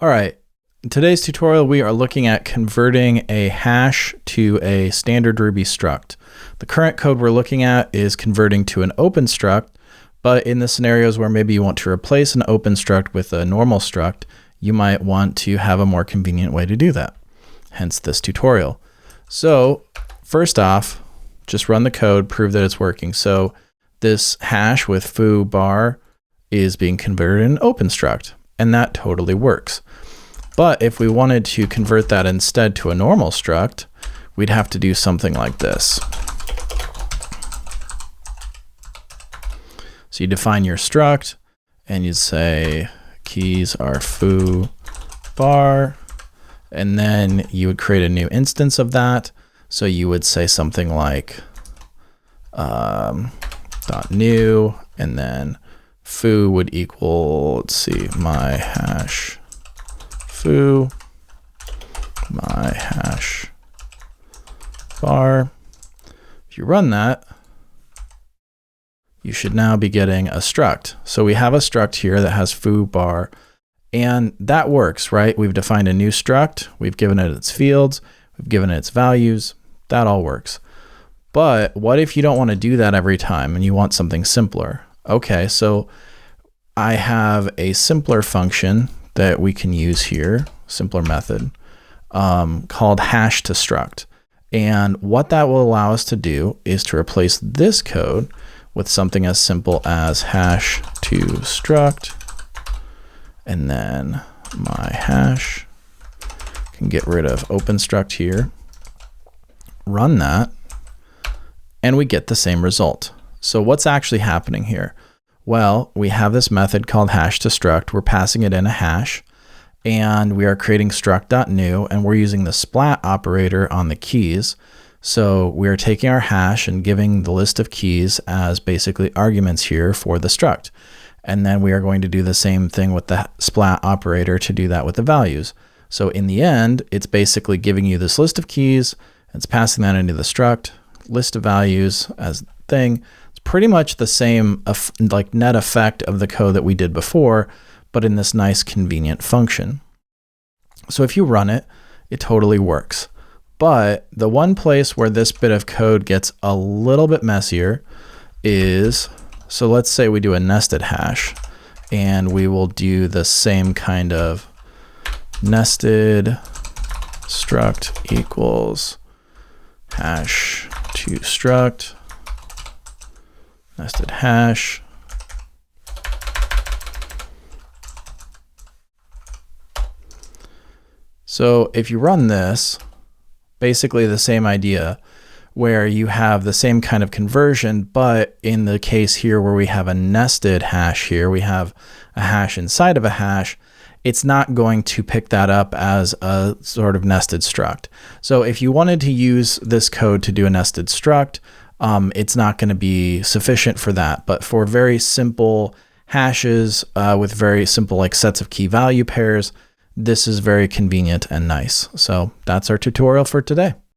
All right, in today's tutorial, we are looking at converting a hash to a standard Ruby struct. The current code we're looking at is converting to an open struct, but in the scenarios where maybe you want to replace an open struct with a normal struct, you might want to have a more convenient way to do that, hence this tutorial. So first off, just run the code, prove that it's working. So this hash with foo bar is being converted in an open struct, and that totally works. But if we wanted to convert that instead to a normal struct, we'd have to do something like this. So you define your struct and you'd say keys are foo bar, and then you would create a new instance of that. So you would say something like .new, and then foo would equal, let's see, my hash foo, my hash bar. If you run that, you should now be getting a struct. So we have a struct here that has foo bar, and that works, right? We've defined a new struct, we've given it its fields, we've given it its values, that all works. But what if you don't want to do that every time and you want something simpler? Okay, so I have a simpler function that we can use here, simpler method, called hash to struct. And what that will allow us to do is to replace this code with something as simple as hash to struct, and then my hash, can get rid of open struct here, run that, and we get the same result. So what's actually happening here? Well, we have this method called hash to struct. We're passing it in a hash, and we are creating struct.new, and we're using the splat operator on the keys. So we are taking our hash and giving the list of keys as basically arguments here for the struct. And then we are going to do the same thing with the splat operator to do that with the values. So in the end, it's basically giving you this list of keys, it's passing that into the struct, list of values as thing. It's pretty much the same like net effect of the code that we did before, but in this nice convenient function. So if you run it, it totally works. But the one place where this bit of code gets a little bit messier is, so let's say we do a nested hash, and we will do the same kind of nested struct equals hash to struct, nested hash. So if you run this, basically the same idea where you have the same kind of conversion, but in the case here where we have a nested hash here, we have a hash inside of a hash, it's not going to pick that up as a sort of nested struct. So if you wanted to use this code to do a nested struct, it's not going to be sufficient for that. But for very simple hashes with very simple like sets of key value pairs, this is very convenient and nice. So that's our tutorial for today.